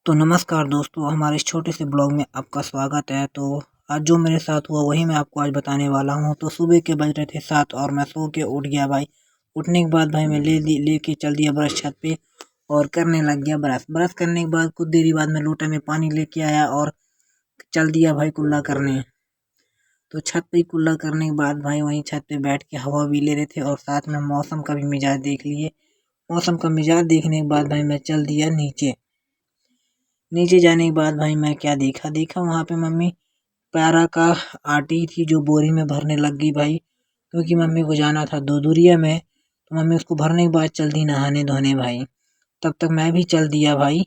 तो नमस्कार दोस्तों, हमारे इस छोटे से ब्लॉग में आपका स्वागत है। तो आज जो मेरे साथ हुआ वही मैं आपको आज बताने वाला हूँ। तो सुबह के बज रहे थे 7 और मैं सो के उठ गया भाई। उठने के बाद भाई मैं लेके चल दिया ब्रश छत पे और करने लग गया ब्रश करने के बाद कुछ देरी बाद मैं लोटे में पानी लेके आया और चल दिया भाई कुल्ला करने। तो छत पे कुल्ला करने के बाद भाई वहीं छत पे बैठ के हवा भी ले रहे थे और साथ में मौसम का भी मिजाज देख लिए। मौसम का मिजाज देखने के बाद भाई मैं चल दिया नीचे जाने के बाद भाई मैं क्या देखा वहां पे मम्मी प्यारा का आटी थी जो बोरी में भरने लग गई भाई, क्योंकि मम्मी को जाना था दूरिया में। तो मम्मी उसको भरने के बाद चल दी नहाने धोने भाई। तब तक मैं भी चल दिया भाई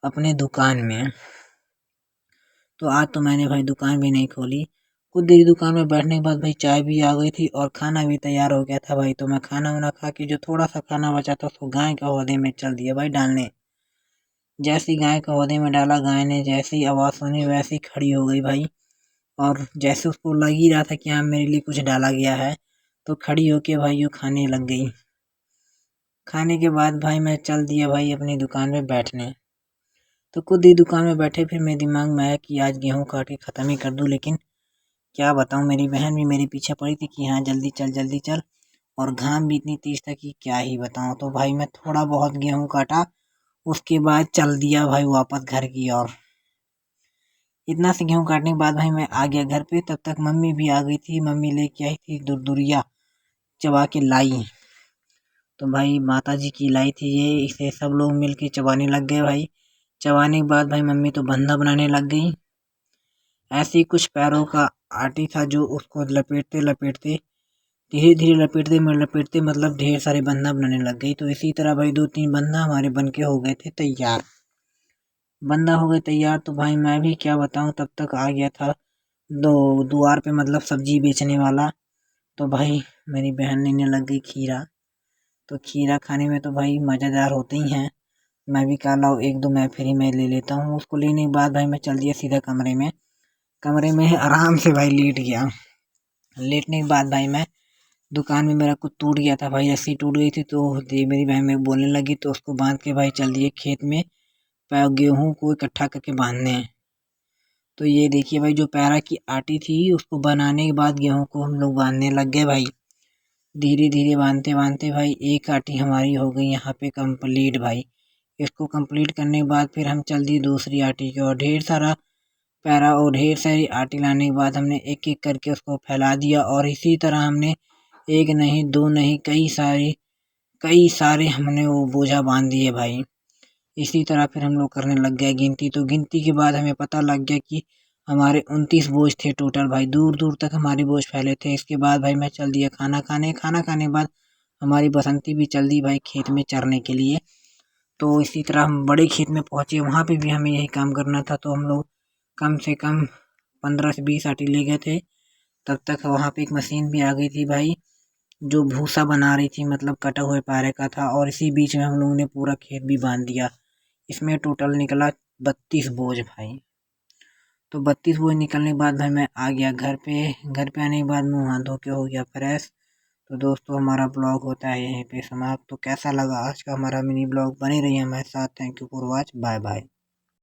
अपने दुकान में। तो आज तो मैंने भाई दुकान भी नहीं खोली। कुछ देरी दुकान में बैठने के बाद भाई चाय भी आ गई थी और खाना भी तैयार हो गया था भाई। तो मैं खाना वाना खा के जो थोड़ा सा खाना बचा था उसको गाय के हौदे में चल दिया भाई डालने। जैसी गाय के हौदे में डाला, गाय ने जैसी आवाज सुनी वैसी खड़ी हो गई भाई। और जैसे उसको लग ही रहा था कि हाँ मेरे लिए कुछ डाला गया है, तो खड़ी होके भाई यूँ खाने लग गई। खाने के बाद भाई मैं चल दिया भाई अपनी दुकान में बैठने। तो खुद ही दुकान में बैठे फिर मेरे दिमाग में आया कि आज गेहूं काट के ख़त्म ही कर दूं, लेकिन क्या बताऊं, मेरी बहन भी मेरे पीछे पड़ी थी कि हाँ जल्दी चल। और घाम भी इतनी तेज था कि क्या ही बताऊं। तो भाई मैं थोड़ा बहुत गेहूं काटा, उसके बाद चल दिया भाई वापस घर की ओर। इतना से गेहूं काटने के बाद भाई मैं आ गया घर पे। तब तक मम्मी भी आ गई थी। मम्मी लेके आई थी दुरिया चबा के लाई। तो भाई माता जी की लाई थी ये, इसे सब लोग मिल के चबाने लग गए भाई। चबाने के बाद भाई मम्मी तो बंधा बनाने लग गई। ऐसे ही कुछ पैरों का आटी था जो उसको लपेटते लपेटते धीरे धीरे लपेटते मतलब ढेर सारे बंधा बनाने लग गई। तो इसी तरह भाई 2-3 बंधा हमारे बन के हो गए थे तैयार। बंदा हो गए तैयार तो भाई मैं भी क्या बताऊं, तब तक आ गया था दो द्वार पे मतलब सब्जी बेचने वाला। तो भाई मेरी बहन लेने लग गई खीरा। तो खीरा खाने में तो भाई मज़ेदार होते ही हैं। मैं भी कहा लाओ एक दो मैं फ्री में ले लेता हूँ। उसको लेने के बाद भाई मैं चल दिया सीधा कमरे में आराम से भाई लेट गया। लेटने के बाद भाई मैं दुकान में मेरा कुछ टूट गया था भाई, रस्सी टूट गई थी। तो मेरी बहन में बोलने लगी तो उसको बांध के भाई चल दिए खेत में गेहूं को इकट्ठा करके बांधने। तो ये देखिए भाई जो पैरा की आटी थी उसको बनाने के बाद गेहूं को हम लोग बांधने लग गए भाई। धीरे धीरे बांधते बांधते भाई एक आटी हमारी हो गई यहाँ पे कंप्लीट भाई। इसको कंप्लीट करने के बाद फिर हम चल दिए दूसरी आटी की और ढेर सारा पैरा और ढेर सारी आटी लाने के बाद हमने एक एक करके उसको फैला दिया। और इसी तरह हमने एक नहीं दो नहीं कई सारे हमने वो बोझा बांध दिए भाई। इसी तरह फिर हम लोग करने लग गए गिनती। तो गिनती के बाद हमें पता लग गया कि हमारे 29 बोझ थे टोटल भाई, दूर दूर तक हमारे बोझ फैले थे। इसके बाद भाई मैं चल दिया खाना खाने के बाद हमारी बसंती भी चल दी भाई खेत में चरने के लिए। तो इसी तरह हम बड़े खेत में पहुंचे, वहां पे भी हमें यही काम करना था। तो हम लोग कम से कम 15 से 20 आटी ले गए थे। तब तक वहां पे एक मशीन भी आ गई थी भाई जो भूसा बना रही थी, मतलब कटा हुए पारे का था। और इसी बीच में हम लोगों ने पूरा खेत भी बांध दिया। इसमें टोटल निकला 32 बोझ भाई। तो 32 बोझ निकलने के बाद भाई मैं आ गया घर पे आने के बाद मुंह हाथ धो के हो गया फ्रेश। तो दोस्तों हमारा ब्लॉग होता है यहीं पे समाप्त। तो कैसा लगा आज का हमारा मिनी ब्लॉग, बने रहिए हमारे साथ। Thank you for watch, bye bye.